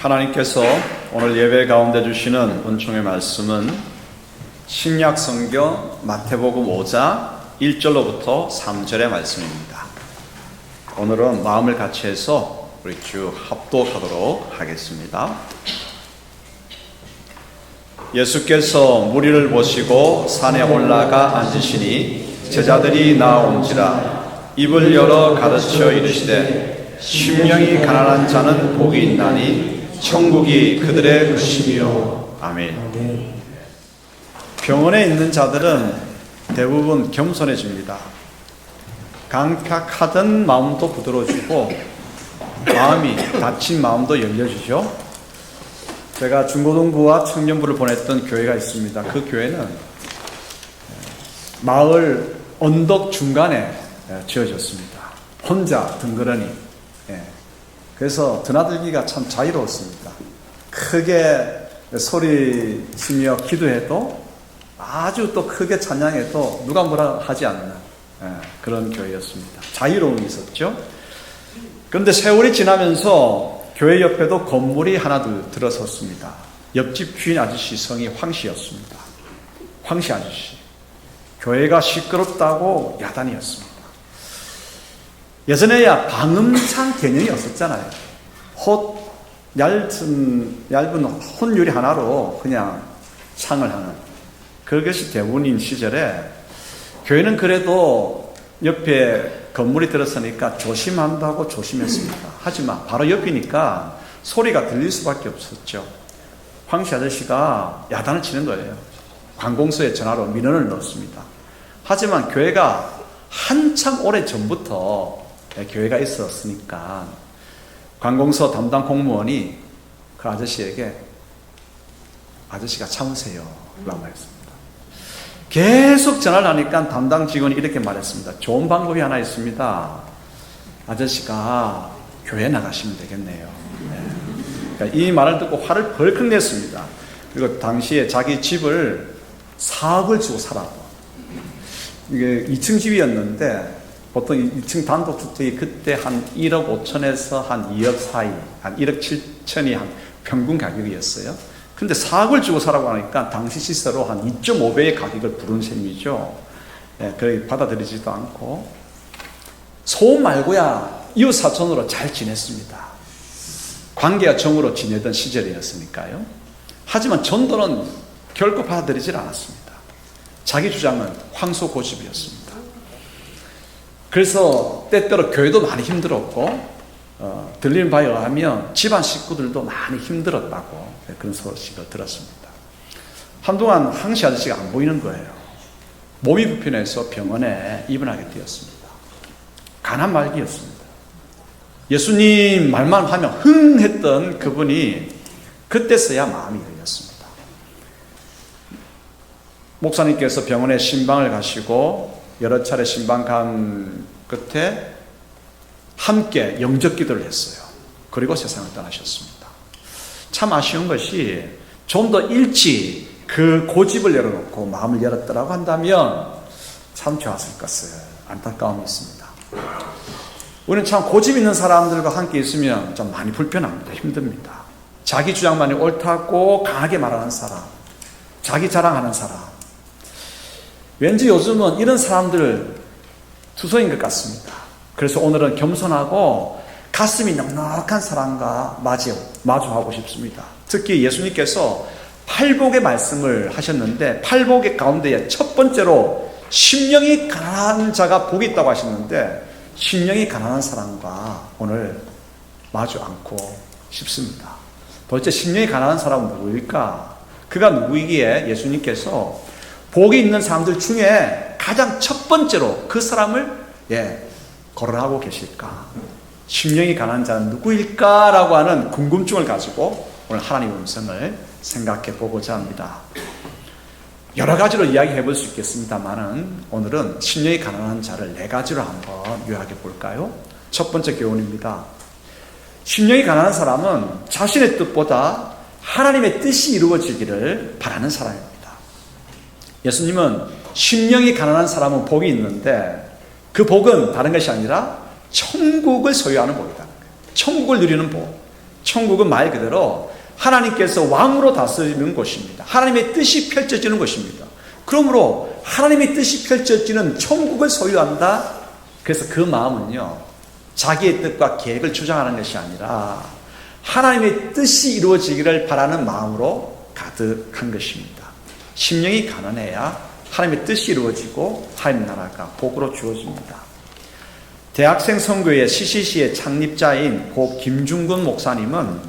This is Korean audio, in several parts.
하나님께서 오늘 예배 가운데 주시는 은총의 말씀은 신약 성경 마태복음 5장 1절로부터 3절의 말씀입니다. 오늘은 마음을 같이 해서 우리 쭉 합독하도록 하겠습니다. 예수께서 무리를 보시고 산에 올라가 앉으시니 제자들이 나온지라 입을 열어 가르쳐 이르시되 심령이 가난한 자는 복이 있나니 천국이 그들의 것이며. 아멘. 병원에 있는 자들은 대부분 겸손해집니다. 강팍하던 마음도 부드러워지고 마음이 닫힌 마음도 열려지죠. 제가 중고등부와 청년부를 보냈던 교회가 있습니다. 그 교회는 마을 언덕 중간에 지어졌습니다. 혼자 덩그러니. 그래서 드나들기가 참 자유로웠습니다. 크게 소리치며 기도해도 아주 또 크게 찬양해도 누가 뭐라 하지 않는 그런 교회였습니다. 자유로움이 있었죠. 그런데 세월이 지나면서 교회 옆에도 건물이 하나 들어섰습니다. 옆집 주인 아저씨 성이 황씨였습니다. 황씨 아저씨. 교회가 시끄럽다고 야단이었습니다. 예전에야 방음창 개념이 없었잖아요. 얇은 혼유리 하나로 그냥 창을 하는 그것이 대부분인 시절에 교회는 그래도 옆에 건물이 들어서니까 조심한다고 조심했습니다. 하지만 바로 옆이니까 소리가 들릴 수밖에 없었죠. 황씨 아저씨가 야단을 치는 거예요. 관공서에 전화로 민원을 넣었습니다. 하지만 교회가 한참 오래 전부터 교회가 있었으니까 관공서 담당 공무원이 그 아저씨에게 아저씨가 참으세요 라고 했습니다. 계속 전화를 하니까 담당 직원이 이렇게 말했습니다. 좋은 방법이 하나 있습니다. 아저씨가 교회 나가시면 되겠네요. 그러니까 이 말을 듣고 화를 벌컥 냈습니다. 그리고 당시에 자기 집을 4억을 주고 살았고 이게 2층 집이었는데 보통 2층 단독주택이 그때 한 1억 5천에서 한 2억 사이, 한 1억 7천이 한 평균 가격이었어요. 근데 4억을 주고 사라고 하니까 당시 시세로 한 2.5배의 가격을 부른 셈이죠. 그래 받아들이지도 않고 소음 말고야 이웃 사촌으로 잘 지냈습니다. 관계와 정으로 지내던 시절이었으니까요. 하지만 전도는 결코 받아들이질 않았습니다. 자기 주장은 황소 고집이었습니다. 그래서 때때로 교회도 많이 힘들었고 들리는 바에 의하면 집안 식구들도 많이 힘들었다고 그런 소식을 들었습니다. 한동안 황씨 아저씨가 안 보이는 거예요. 몸이 불편해서 병원에 입원하게 되었습니다. 가난 말기였습니다. 예수님 말만 하면 흥 했던 그분이 그때서야 마음이 열렸습니다. 목사님께서 병원에 신방을 가시고 여러 차례 신방 간 끝에 함께 영접 기도를 했어요. 그리고 세상을 떠나셨습니다. 참 아쉬운 것이 좀 더 일찍 그 고집을 열어놓고 마음을 열었더라고 한다면 참 좋았을 것을 안타까움이 있습니다. 우리는 참 고집 있는 사람들과 함께 있으면 좀 많이 불편합니다. 힘듭니다. 자기 주장만이 옳다고 강하게 말하는 사람, 자기 자랑하는 사람. 왠지 요즘은 이런 사람들 투성인 것 같습니다. 그래서 오늘은 겸손하고 가슴이 넉넉한 사람과 마주하고 싶습니다. 특히 예수님께서 팔복의 말씀을 하셨는데 팔복의 가운데 첫 번째로 심령이 가난한 자가 복이 있다고 하셨는데 심령이 가난한 사람과 오늘 마주 않고 싶습니다. 도대체 심령이 가난한 사람은 누구일까? 그가 누구이기에 예수님께서 복이 있는 사람들 중에 가장 첫 번째로 그 사람을 거론하고 계실까? 심령이 가난한 자는 누구일까라고 하는 궁금증을 가지고 오늘 하나님의 음성을 생각해 보고자 합니다. 여러 가지로 이야기해 볼 수 있겠습니다만은 오늘은 심령이 가난한 자를 4가지로 한번 요약해 볼까요? 첫 번째 교훈입니다. 심령이 가난한 사람은 자신의 뜻보다 하나님의 뜻이 이루어지기를 바라는 사람입니다. 예수님은 심령이 가난한 사람은 복이 있는데 그 복은 다른 것이 아니라 천국을 소유하는 복이다. 천국을 누리는 복. 천국은 말 그대로 하나님께서 왕으로 다스리는 곳입니다. 하나님의 뜻이 펼쳐지는 곳입니다. 그러므로 하나님의 뜻이 펼쳐지는 천국을 소유한다. 그래서 그 마음은요, 자기의 뜻과 계획을 주장하는 것이 아니라 하나님의 뜻이 이루어지기를 바라는 마음으로 가득한 것입니다. 심령이 가난해야 하나님의 뜻이 이루어지고 하나님 나라가 복으로 주어집니다. 대학생 선교회 CCC의 창립자인 고 김중근 목사님은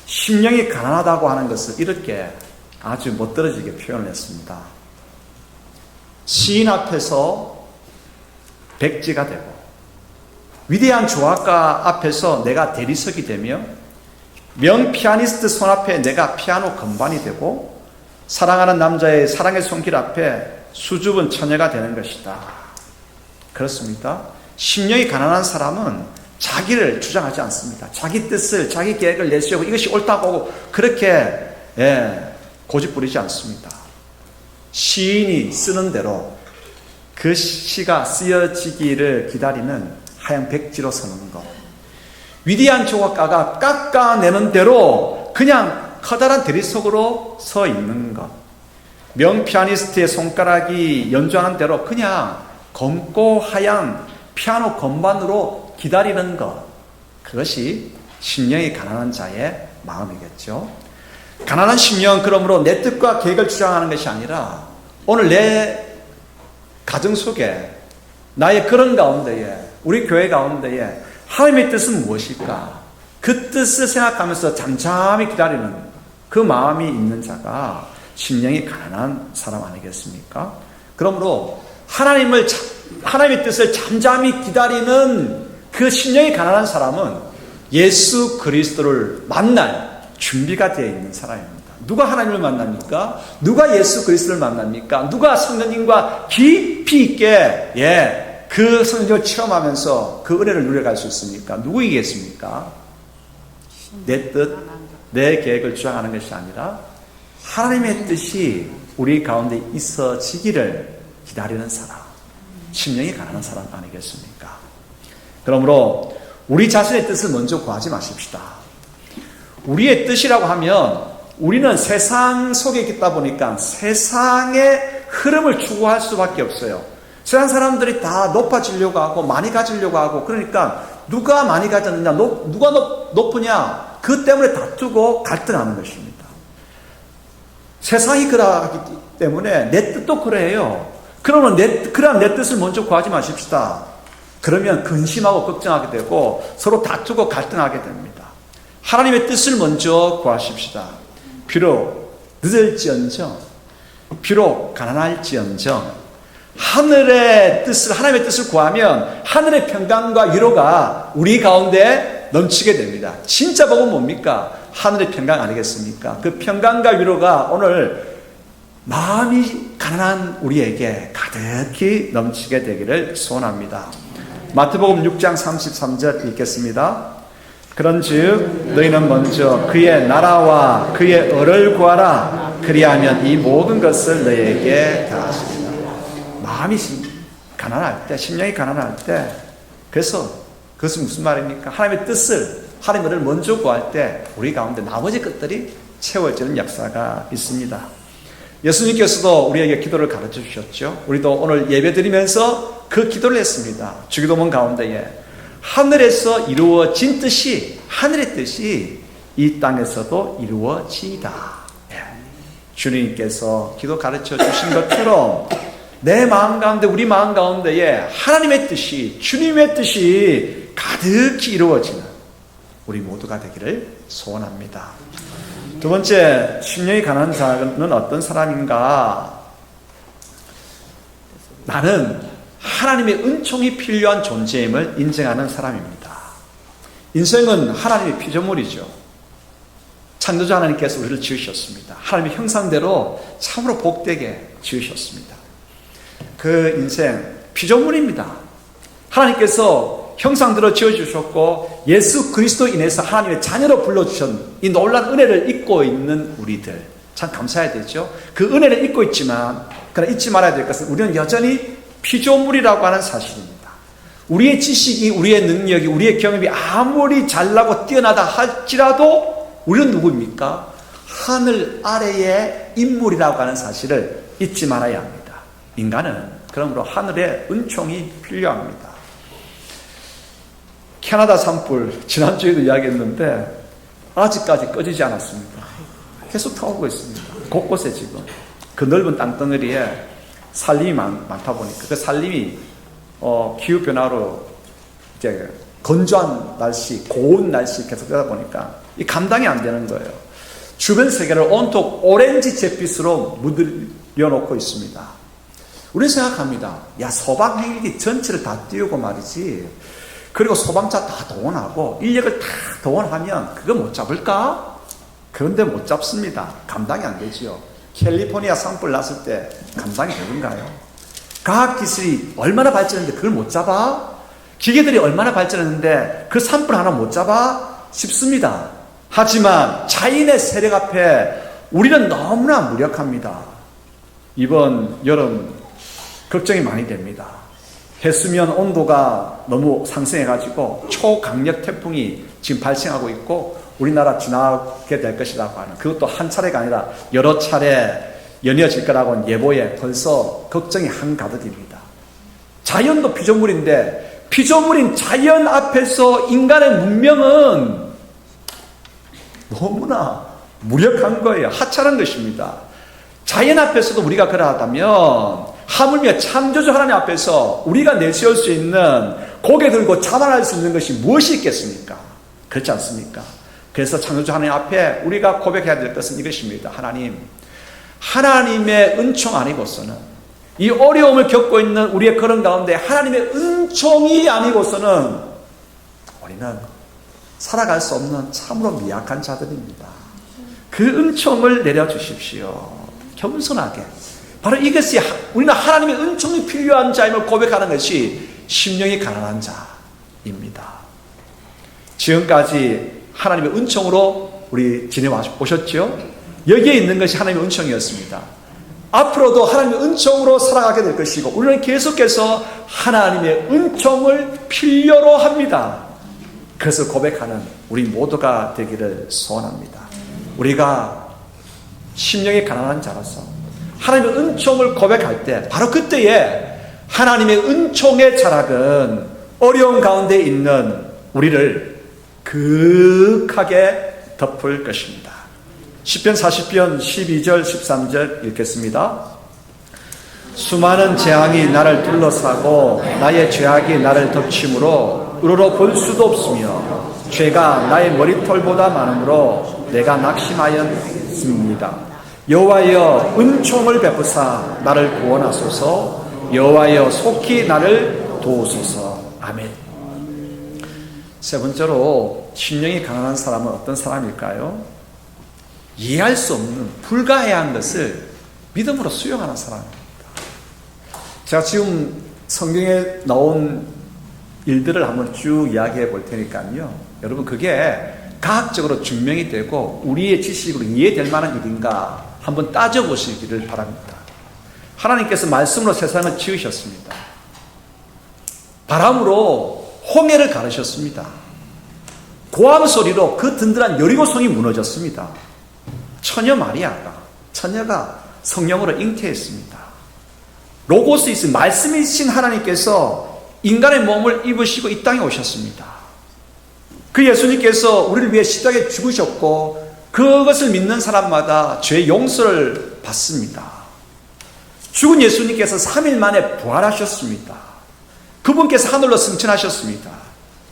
심령이 가난하다고 하는 것을 이렇게 아주 멋들어지게 표현을 했습니다. 시인 앞에서 백지가 되고 위대한 조화가 앞에서 내가 대리석이 되며 명 피아니스트 손 앞에 내가 피아노 건반이 되고 사랑하는 남자의 사랑의 손길 앞에 수줍은 처녀가 되는 것이다. 그렇습니다. 심령이 가난한 사람은 자기를 주장하지 않습니다. 자기 뜻을, 자기 계획을 내세우고 이것이 옳다고 그렇게 고집 부리지 않습니다. 시인이 쓰는 대로 그 시가 쓰여지기를 기다리는 하얀 백지로 서는 것. 위대한 조각가가 깎아내는 대로 그냥 커다란 대리석으로 서 있는 것. 명 피아니스트의 손가락이 연주하는 대로 그냥 검고 하얀 피아노 건반으로 기다리는 것. 그것이 심령이 가난한 자의 마음이겠죠. 가난한 심령, 그러므로 내 뜻과 계획을 주장하는 것이 아니라 오늘 내 가정 속에 나의 그런 가운데에 우리 교회 가운데에 하나님의 뜻은 무엇일까? 그 뜻을 생각하면서 잠잠히 기다리는 그 마음이 있는 자가 심령이 가난한 사람 아니겠습니까? 그러므로 하나님의 뜻을 잠잠히 기다리는 그 심령이 가난한 사람은 예수 그리스도를 만날 준비가 되어 있는 사람입니다. 누가 하나님을 만납니까? 누가 예수 그리스도를 만납니까? 누가 성령님과 깊이 있게 그 성령을 체험하면서 그 은혜를 누려갈 수 있습니까? 누구이겠습니까? 내 뜻, 내 계획을 주장하는 것이 아니라 하나님의 뜻이 우리 가운데 있어지기를 기다리는 사람, 심령이 가난한 사람 아니겠습니까? 그러므로 우리 자신의 뜻을 먼저 구하지 마십시다. 우리의 뜻이라고 하면 우리는 세상 속에 있다 보니까 세상의 흐름을 추구할 수밖에 없어요. 세상 사람들이 다 높아지려고 하고 많이 가지려고 하고, 그러니까 누가 많이 가졌느냐, 누가 높으냐, 그 때문에 다투고 갈등하는 것입니다. 세상이 그러하기 때문에 내 뜻도 그래요. 그러면 내 뜻을 먼저 구하지 마십시다. 그러면 근심하고 걱정하게 되고 서로 다투고 갈등하게 됩니다. 하나님의 뜻을 먼저 구하십시다. 비록 늦을지언정, 비록 가난할지언정, 하나님의 뜻을 구하면 하늘의 평강과 위로가 우리 가운데 넘치게 됩니다. 진짜 복은 뭡니까? 하늘의 평강 아니겠습니까? 그 평강과 위로가 오늘 마음이 가난한 우리에게 가득히 넘치게 되기를 소원합니다. 마태복음 6장 33절 읽겠습니다. 그런즉 너희는 먼저 그의 나라와 그의 의를 구하라. 그리하면 이 모든 것을 너희에게 더하시리라. 마음이 가난할 때, 심령이 가난할 때, 그래서 그것은 무슨 말입니까? 하나님의 뜻을, 하나님의 의를 먼저 구할 때 우리 가운데 나머지 것들이 채워지는 역사가 있습니다. 예수님께서도 우리에게 기도를 가르쳐 주셨죠. 우리도 오늘 예배 드리면서 그 기도를 했습니다. 주기도문 가운데에 하늘에서 이루어진 뜻이, 하늘의 뜻이 이 땅에서도 이루어지이다. 주님께서 기도 가르쳐 주신 것처럼 내 마음 가운데, 우리 마음 가운데에 하나님의 뜻이, 주님의 뜻이 가득히 이루어지는 우리 모두가 되기를 소원합니다. 두 번째, 심령이 가난한 자는 어떤 사람인가? 나는 하나님의 은총이 필요한 존재임을 인정하는 사람입니다. 인생은 하나님의 피조물이죠. 창조자 하나님께서 우리를 지으셨습니다. 하나님의 형상대로 참으로 복되게 지으셨습니다. 그 인생 피조물입니다. 하나님께서 형상대로 지어주셨고 예수 그리스도 인해서 하나님의 자녀로 불러주신 이 놀라운 은혜를 잊고 있는 우리들, 참 감사해야 되죠. 그 은혜를 잊고 있지만, 그러나 잊지 말아야 될 것은 우리는 여전히 피조물이라고 하는 사실입니다. 우리의 지식이, 우리의 능력이, 우리의 경험이 아무리 잘나고 뛰어나다 할지라도 우리는 누구입니까? 하늘 아래의 인물이라고 하는 사실을 잊지 말아야 합니다. 인간은 그러므로 하늘의 은총이 필요합니다. 캐나다 산불 지난주에도 이야기했는데 아직까지 꺼지지 않았습니다. 계속 타오르고 있습니다. 곳곳에 지금 그 넓은 땅덩어리에 산림이 많다 보니까 그 산림이 기후 변화로 이제 건조한 날씨, 고온 날씨 계속되다 보니까 이 감당이 안 되는 거예요. 주변 세계를 온통 오렌지 잿빛으로 물들여 놓고 있습니다. 우리는 생각합니다. 야, 소방행기 전체를 다 띄우고 말이지. 그리고 소방차 다 동원하고 인력을 다 동원하면 그거 못 잡을까? 그런데 못 잡습니다. 감당이 안 되지요. 캘리포니아 산불 났을 때 감당이 되는가요? 과학기술이 얼마나 발전했는데 그걸 못 잡아? 기계들이 얼마나 발전했는데 그 산불 하나 못 잡아? 싶습니다. 하지만 자연의 세력 앞에 우리는 너무나 무력합니다. 이번 여름 걱정이 많이 됩니다. 해수면 온도가 너무 상승해가지고 초강력 태풍이 지금 발생하고 있고 우리나라 지나게 될 것이라고 하는, 그것도 한 차례가 아니라 여러 차례 연이어질 거라고 예보에 벌써 걱정이 한가득입니다. 자연도 피조물인데 피조물인 자연 앞에서 인간의 문명은 너무나 무력한 거예요. 하찮은 것입니다. 자연 앞에서도 우리가 그러하다면 하물며 창조주 하나님 앞에서 우리가 내세울 수 있는, 고개 들고 자만할 수 있는 것이 무엇이 있겠습니까? 그렇지 않습니까? 그래서 창조주 하나님 앞에 우리가 고백해야 될 것은 이것입니다. 하나님의 은총 아니고서는, 이 어려움을 겪고 있는 우리의 그런 가운데 하나님의 은총이 아니고서는 우리는 살아갈 수 없는 참으로 미약한 자들입니다. 그 은총을 내려주십시오. 겸손하게. 바로 이것이 우리는 하나님의 은총이 필요한 자임을 고백하는 것이 심령이 가난한 자입니다. 지금까지 하나님의 은총으로 우리 지내와 오셨죠? 여기에 있는 것이 하나님의 은총이었습니다. 앞으로도 하나님의 은총으로 살아가게 될 것이고 우리는 계속해서 하나님의 은총을 필요로 합니다. 그것을 고백하는 우리 모두가 되기를 소원합니다. 우리가 심령이 가난한 자라서 하나님의 은총을 고백할 때 바로 그때에 하나님의 은총의 자락은 어려운 가운데 있는 우리를 극하게 덮을 것입니다. 시편 40편 12절 13절 읽겠습니다. 수많은 재앙이 나를 둘러싸고 나의 죄악이 나를 덮침으로 우러러 볼 수도 없으며 죄가 나의 머리털보다 많으므로 내가 낙심하였습니다. 여호와여 은총을 베푸사 나를 구원하소서. 여호와여 속히 나를 도우소서. 아멘. 세 번째로 심령이 가난한 사람은 어떤 사람일까요? 이해할 수 없는, 불가해한 것을 믿음으로 수용하는 사람입니다. 제가 지금 성경에 나온 일들을 한번 쭉 이야기해 볼 테니까요. 여러분 그게 과학적으로 증명이 되고 우리의 지식으로 이해될 만한 일인가 한번 따져보시기를 바랍니다. 하나님께서 말씀으로 세상을 지으셨습니다. 바람으로 홍해를 가르셨습니다. 고함 소리로 그 든든한 여리고성이 무너졌습니다. 처녀 마리아가, 처녀가 성령으로 잉태했습니다. 로고스이신 말씀이신 하나님께서 인간의 몸을 입으시고 이 땅에 오셨습니다. 그 예수님께서 우리를 위해 십자가에 죽으셨고 그것을 믿는 사람마다 죄 용서를 받습니다. 죽은 예수님께서 3일 만에 부활하셨습니다. 그분께서 하늘로 승천하셨습니다.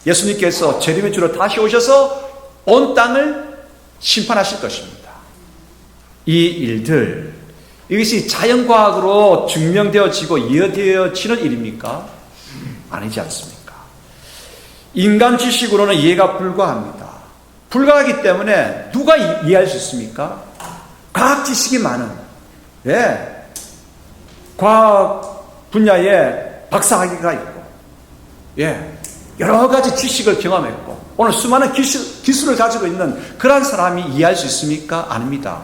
예수님께서 재림의 주로 다시 오셔서 온 땅을 심판하실 것입니다. 이 일들, 이것이 자연과학으로 증명되어지고 이해되어지는 일입니까? 아니지 않습니까? 인간 지식으로는 이해가 불가합니다. 불가하기 때문에 누가 이해할 수 있습니까? 과학 지식이 많은, 과학 분야에 박사학위가 있고, 여러 가지 지식을 경험했고, 오늘 수많은 기술을 가지고 있는 그런 사람이 이해할 수 있습니까? 아닙니다.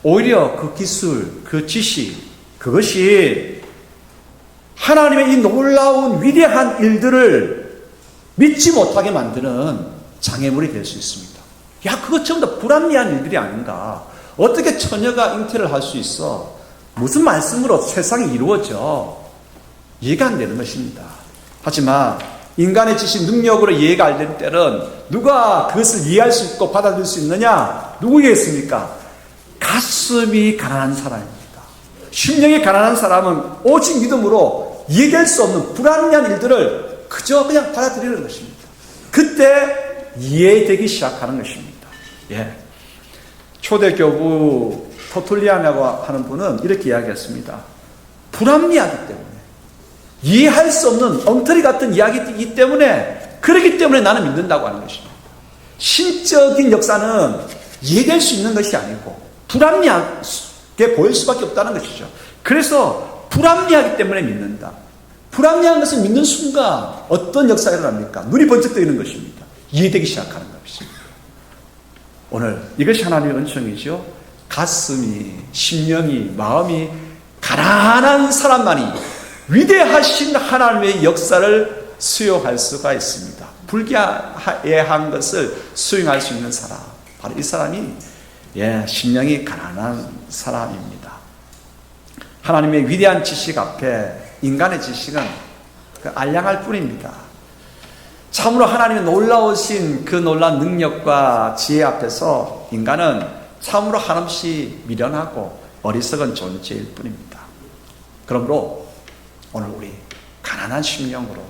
오히려 그 기술, 그 지식, 그것이 하나님의 이 놀라운 위대한 일들을 믿지 못하게 만드는 장애물이 될 수 있습니다. 야, 그거 전부 다 불합리한 일들이 아닌가? 어떻게 처녀가 잉태를 할 수 있어? 무슨 말씀으로 세상이 이루어져? 이해가 안 되는 것입니다. 하지만 인간의 지식 능력으로 이해가 안 되는 때는 누가 그것을 이해할 수 있고 받아들일 수 있느냐? 누구겠습니까? 가슴이 가난한 사람입니다. 심령이 가난한 사람은 오직 믿음으로 이해될 수 없는 불합리한 일들을 그저 그냥 받아들이는 것입니다. 그때 이해되기 시작하는 것입니다. 예. 초대교부 토툴리안이라고 하는 분은 이렇게 이야기했습니다. 불합리하기 때문에, 이해할 수 없는 엉터리 같은 이야기이기 때문에, 그렇기 때문에 나는 믿는다고 하는 것입니다. 신적인 역사는 이해될 수 있는 것이 아니고 불합리하게 보일 수밖에 없다는 것이죠. 그래서 불합리하기 때문에 믿는다. 불합리한 것을 믿는 순간 어떤 역사가 일어납니까? 눈이 번쩍 뜨이는 것입니다. 이해되기 시작하는 것입니다. 오늘 이것이 하나님의 은총이죠. 가슴이, 심령이, 마음이 가난한 사람만이 위대하신 하나님의 역사를 수용할 수가 있습니다. 불가해한 것을 수용할 수 있는 사람, 바로 이 사람이 심령이 가난한 사람입니다. 하나님의 위대한 지식 앞에 인간의 지식은 알량할 뿐입니다. 참으로 하나님의 놀라우신 그 놀라운 능력과 지혜 앞에서 인간은 참으로 한없이 미련하고 어리석은 존재일 뿐입니다. 그러므로 오늘 우리 가난한 심령으로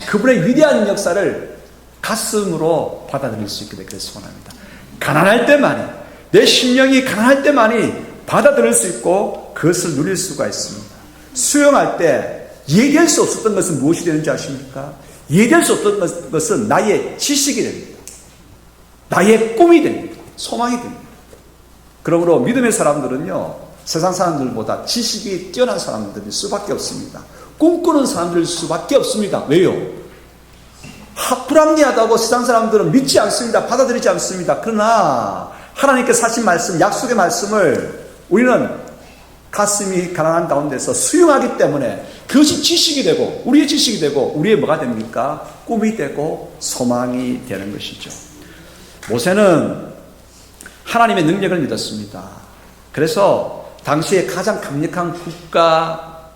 그분의 위대한 역사를 가슴으로 받아들일 수 있게 되기를 소원합니다. 가난할 때만이, 내 심령이 가난할 때만이 받아들일 수 있고 그것을 누릴 수가 있습니다. 수용할 때 이해될 수 없었던 것은 무엇이 되는지 아십니까? 이해될 수 없던 것은 나의 지식이 됩니다. 나의 꿈이 됩니다. 소망이 됩니다. 그러므로 믿음의 사람들은요, 세상 사람들보다 지식이 뛰어난 사람들일 수밖에 없습니다. 꿈꾸는 사람들일 수밖에 없습니다. 왜요? 불합리하다고 세상 사람들은 믿지 않습니다. 받아들이지 않습니다. 그러나 하나님께서 하신 말씀, 약속의 말씀을 우리는 가슴이 가난한 가운데서 수용하기 때문에 그것이 지식이 되고 우리의 지식이 되고 우리의 뭐가 됩니까? 꿈이 되고 소망이 되는 것이죠. 모세는 하나님의 능력을 믿었습니다. 그래서 당시에 가장 강력한 국가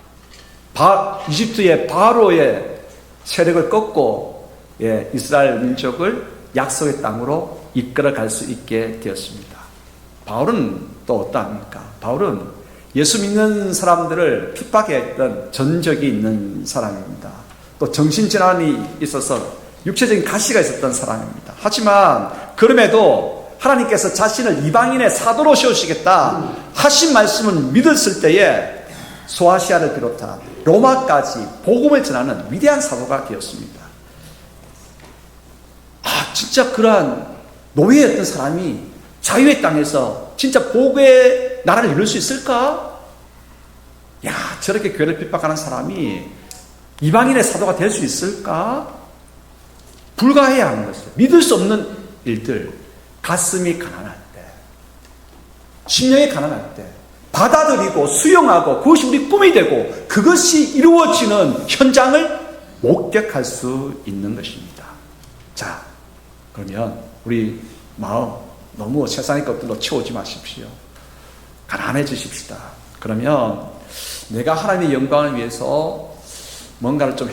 이집트의 바로의 세력을 꺾고 이스라엘 민족을 약속의 땅으로 이끌어갈 수 있게 되었습니다. 바울은 또 어떠합니까? 바울은 예수 믿는 사람들을 핍박했던 전적이 있는 사람입니다. 또 정신질환이 있어서 육체적인 가시가 있었던 사람입니다. 하지만 그럼에도 하나님께서 자신을 이방인의 사도로 세우시겠다 하신 말씀을 믿었을 때에 소아시아를 비롯한 로마까지 복음을 전하는 위대한 사도가 되었습니다. 진짜 그러한 노예였던 사람이 자유의 땅에서 진짜 복의 나라를 이룰 수 있을까? 저렇게 교회를 핍박하는 사람이 이방인의 사도가 될 수 있을까? 불가해야 하는 것을, 믿을 수 없는 일들, 가슴이 가난할 때, 심령이 가난할 때 받아들이고 수용하고 그것이 우리 꿈이 되고 그것이 이루어지는 현장을 목격할 수 있는 것입니다. 자, 그러면 우리 마음 너무 세상의 것들로 채우지 마십시오. 가난해지십시다. 그러면 내가 하나님의 영광을 위해서 뭔가를 좀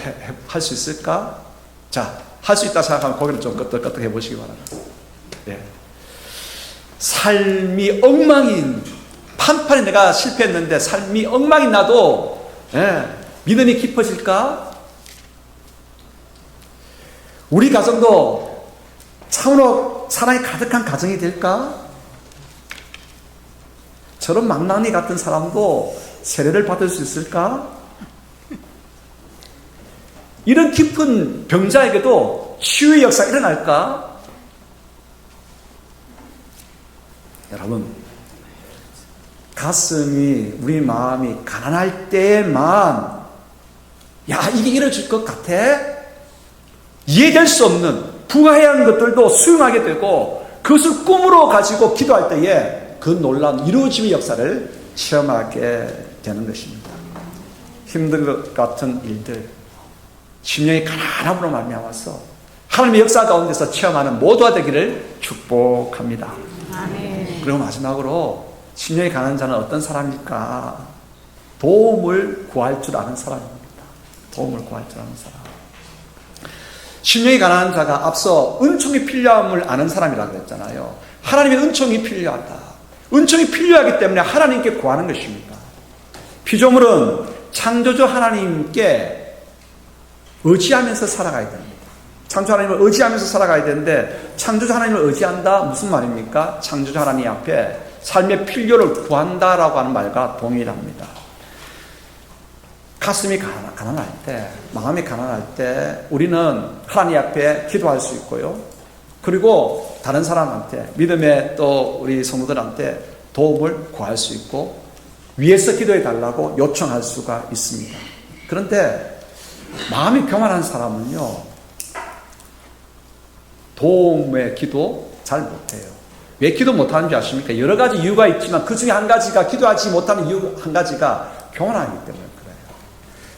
할 수 있을까? 자, 할 수 있다 생각하면 고개를 좀 끄덕끄덕 해보시기 바랍니다. 삶이 엉망인, 판판에 내가 실패했는데 삶이 엉망인 나도 믿음이 깊어질까? 우리 가정도 참으로 사랑이 가득한 가정이 될까? 저런 망나니 같은 사람도 세례를 받을 수 있을까? 이런 깊은 병자에게도 치유의 역사가 일어날까? 여러분, 가슴이, 우리 마음이 가난할 때만 이게 이루어질 것 같아? 이해될 수 없는 부가해야 하는 것들도 수용하게 되고 그것을 꿈으로 가지고 기도할 때에 그 놀라운 이루어짐의 역사를 체험하게 되는 것입니다. 힘든 것 같은 일들, 심령의 가난함으로 말미암아서 하나님의 역사 가운데서 체험하는 모두가 되기를 축복합니다. 아멘. 그리고 마지막으로 심령이 가난한 자는 어떤 사람일까? 도움을 구할 줄 아는 사람입니다. 도움을 구할 줄 아는 사람. 심령이 가난한 자가 앞서 은총이 필요함을 아는 사람이라고 했잖아요. 하나님의 은총이 필요하다. 은총이 필요하기 때문에 하나님께 구하는 것입니다. 피조물은 창조주 하나님께 의지하면서 살아가야 됩니다. 창조주 하나님을 의지하면서 살아가야 되는데, 창조주 하나님을 의지한다? 무슨 말입니까? 창조주 하나님 앞에 삶의 필요를 구한다라고 하는 말과 동일합니다. 가슴이 가난할 때, 마음이 가난할 때 우리는 하나님 앞에 기도할 수 있고요. 그리고 다른 사람한테, 믿음의 또 우리 성도들한테 도움을 구할 수 있고, 위에서 기도해 달라고 요청할 수가 있습니다. 그런데 마음이 교만한 사람은요, 도움의 기도 잘 못해요. 왜 기도 못하는지 아십니까? 여러 가지 이유가 있지만 그 중에 한 가지가, 기도하지 못하는 이유 한 가지가 교만하기 때문에 그래요.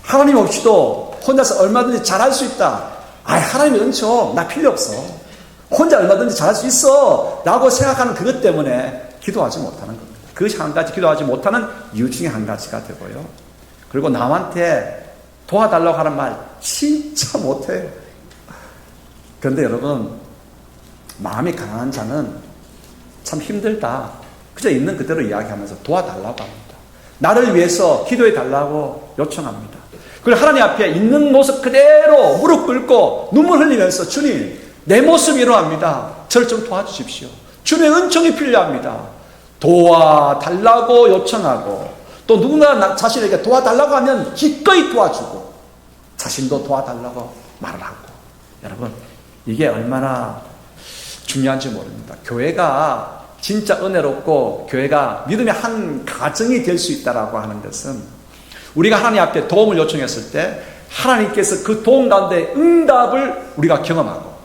하나님 없이도 혼자서 얼마든지 잘할 수 있다. 하나님의 은총 나 필요 없어. 혼자 얼마든지 잘할 수 있어 라고 생각하는 그것 때문에 기도하지 못하는 겁니다. 그것이 한 가지, 기도하지 못하는 이유 중에 한 가지가 되고요. 그리고 남한테 도와달라고 하는 말 진짜 못해요. 그런데 여러분, 마음이 가난한 자는 참 힘들다. 그저 있는 그대로 이야기하면서 도와달라고 합니다. 나를 위해서 기도해 달라고 요청합니다. 그리고 하나님 앞에 있는 모습 그대로 무릎 꿇고 눈물 흘리면서, 주님, 내 모습이 이러합니다. 저를 좀 도와주십시오. 주님의 은총이 필요합니다. 도와달라고 요청하고, 또 누군가 자신에게 도와달라고 하면 기꺼이 도와주고, 자신도 도와달라고 말을 하고. 여러분, 이게 얼마나 중요한지 모릅니다. 교회가 진짜 은혜롭고 교회가 믿음의 한 가정이 될 수 있다라고 하는 것은, 우리가 하나님 앞에 도움을 요청했을 때 하나님께서 그 도움 가운데 응답을 우리가 경험하고,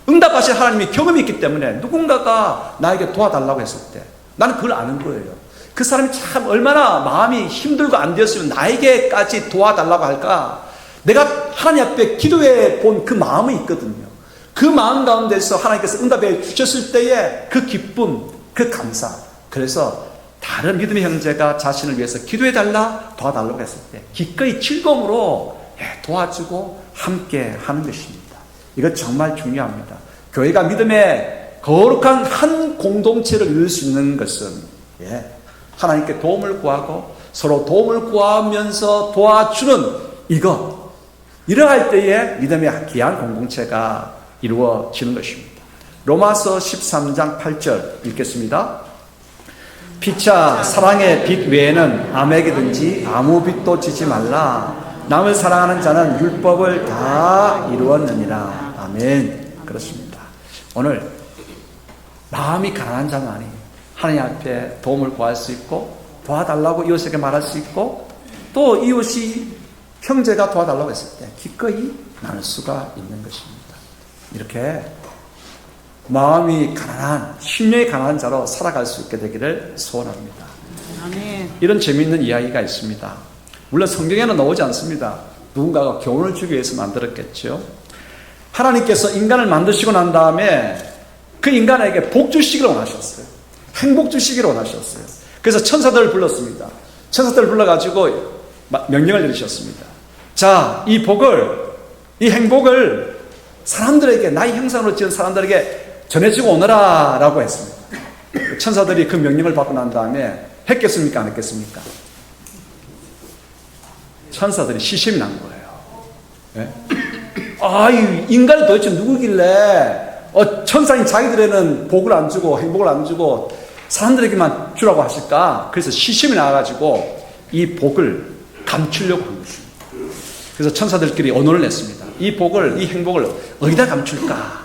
응답하신 하나님이 경험이 있기 때문에 누군가가 나에게 도와달라고 했을 때 나는 그걸 아는 거예요. 그 사람이 참 얼마나 마음이 힘들고 안 되었으면 나에게까지 도와달라고 할까? 내가 하나님 앞에 기도해 본 그 마음이 있거든요. 그 마음 가운데서 하나님께서 응답해 주셨을 때의 그 기쁨, 그 감사. 그래서 다른 믿음의 형제가 자신을 위해서 기도해달라, 도와달라고 했을 때 기꺼이 즐거움으로 도와주고 함께 하는 것입니다. 이거 정말 중요합니다. 교회가 믿음의 거룩한 한 공동체를 이룰 수 있는 것은 하나님께 도움을 구하고 서로 도움을 구하면서 도와주는 이거, 이러할 때에 믿음의 귀한 공동체가 이루어지는 것입니다. 로마서 13장 8절 읽겠습니다. 피차 사랑의 빛 외에는 아무에게든지 아무 빛도 지지 말라. 남을 사랑하는 자는 율법을 다 이루었느니라. 아멘. 그렇습니다. 오늘 마음이 가난한 자만이 하나님 앞에 도움을 구할 수 있고, 도와달라고 이웃에게 말할 수 있고, 또 이웃이 형제가 도와달라고 했을 때 기꺼이 나눌 수가 있는 것입니다. 이렇게 마음이 가난한, 심령이 가난한 자로 살아갈 수 있게 되기를 소원합니다. 아멘. 이런 재미있는 이야기가 있습니다. 물론 성경에는 나오지 않습니다. 누군가가 교훈을 주기 위해서 만들었겠죠. 하나님께서 인간을 만드시고 난 다음에 그 인간에게 복 주시기를 원하셨어요. 행복 주시기를 원하셨어요. 그래서 천사들을 불렀습니다. 천사들을 불러가지고 명령을 내리셨습니다. 자, 이 복을, 이 행복을 사람들에게, 나의 형상으로 지은 사람들에게 전해주고 오너라 라고 했습니다. 천사들이 그 명령을 받고 난 다음에 했겠습니까? 안 했겠습니까? 천사들이 시심이 난 거예요. 네? 인간이 도대체 누구길래 천사인 자기들에는 복을 안 주고 행복을 안 주고 사람들에게만 주라고 하실까? 그래서 시심이 나와가지고 이 복을 감추려고 한 것입니다. 그래서 천사들끼리 언어를 냈습니다. 이 복을, 이 행복을 어디다 감출까?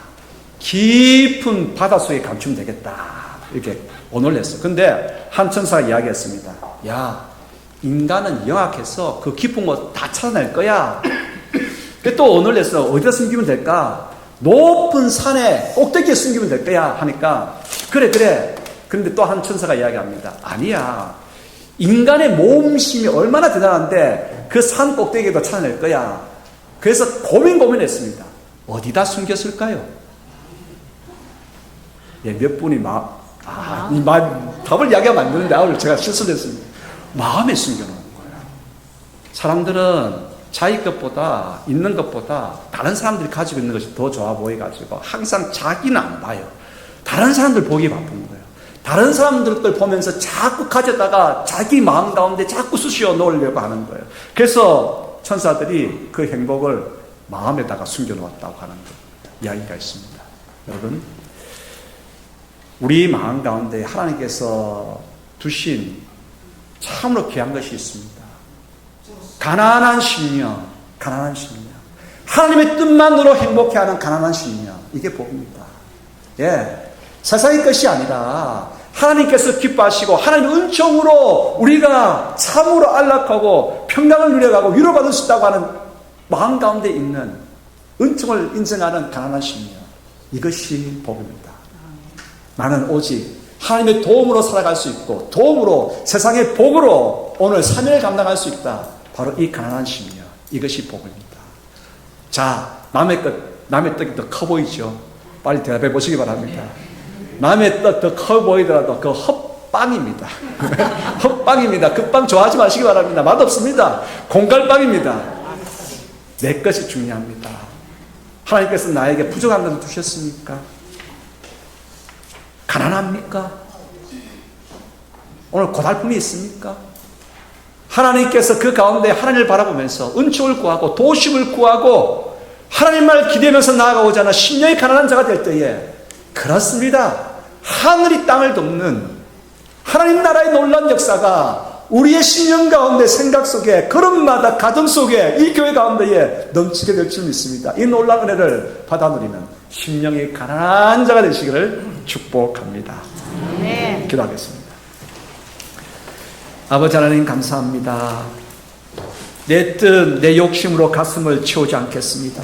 깊은 바닷속에 감추면 되겠다. 이렇게 언어를 냈어요. 근데 한 천사가 이야기했습니다. 야, 인간은 영악해서 그 깊은 곳 다 찾아낼 거야. 또 언어를 냈어. 어디다 숨기면 될까? 높은 산에 꼭대기에 숨기면 될 거야 하니까, 그래. 그런데 또 한 천사가 이야기합니다. 아니야. 인간의 모험심이 얼마나 대단한데 그 산 꼭대기에도 찾아낼 거야. 그래서 고민했습니다. 어디다 숨겼을까요? 예, 몇 분이 답을 이야기하면 안 되는데 오늘 제가 실수를 했습니다. 마음에 숨겨놓은 거예요. 사람들은 자기 것보다 있는 것보다 다른 사람들이 가지고 있는 것이 더 좋아 보여가지고 항상 자기는 안 봐요. 다른 사람들 보기 바쁜 거예요. 다른 사람들 걸 보면서 자꾸 가져다가 자기 마음 가운데 자꾸 쑤시어 놓으려고 하는 거예요. 그래서 천사들이 그 행복을 마음에다가 숨겨놓았다고 하는 이야기가 있습니다. 여러분, 우리 마음 가운데 하나님께서 두신 참으로 귀한 것이 있습니다. 가난한 심령. 하나님의 뜻만으로 행복해하는 가난한 심령. 이게 복입니다. 예, 세상의 것이 아니라 하나님께서 기뻐하시고 하나님의 은총으로 우리가 참으로 안락하고 평강을 누려가고 위로받을 수 있다고 하는 마음 가운데 있는 은총을 인정하는 가난한 심령. 이것이 복입니다. 나는 오직 하나님의 도움으로 살아갈 수 있고 도움으로 세상의 복으로 오늘 사명을 감당할 수 있다. 바로 이 가난한 심령. 이것이 복입니다. 자, 남의 떡이 더 커 보이죠? 빨리 대답해 보시기 바랍니다. 남의 떡 더 커 보이더라도 그 헛빵입니다. 헛빵입니다. 그 빵 좋아하지 마시기 바랍니다. 맛없습니다. 공갈빵입니다. 내 것이 중요합니다. 하나님께서 나에게 부족한 것을 주셨습니까? 가난합니까? 오늘 고달픔이 있습니까? 하나님께서 그 가운데 하나님을 바라보면서 은총을 구하고 도심을 구하고 하나님만을 기대면서 나아가고자 심령이 가난한 자가 될 때에 그렇습니다. 하늘이 땅을 덮는 하나님 나라의 놀라운 역사가 우리의 심령 가운데 생각 속에 걸음마다 가정 속에 이 교회 가운데에 넘치게 될 줄 믿습니다. 이 놀라운 은혜를 받아 누리는 심령이 가난한 자가 되시기를 축복합니다. 네. 기도하겠습니다. 아버지 하나님 감사합니다. 내 뜻, 내 욕심으로 가슴을 채우지 않겠습니다.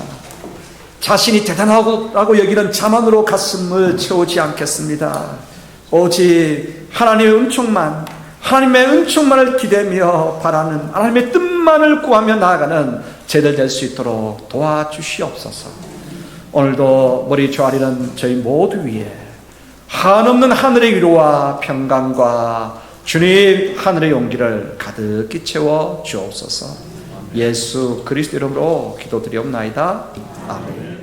자신이 대단하다고 여기는 자만으로 가슴을 채우지 않겠습니다. 오직 하나님의 은총만, 하나님의 은총만을 기대며 바라는 하나님의 뜻만을 구하며 나아가는 제들 될 수 있도록 도와주시옵소서. 오늘도 머리 조아리는 저희 모두 위에 한없는 하늘의 위로와 평강과 주님 하늘의 용기를 가득히 채워 주옵소서. 예수 그리스도 이름으로 기도드리옵나이다. 아멘.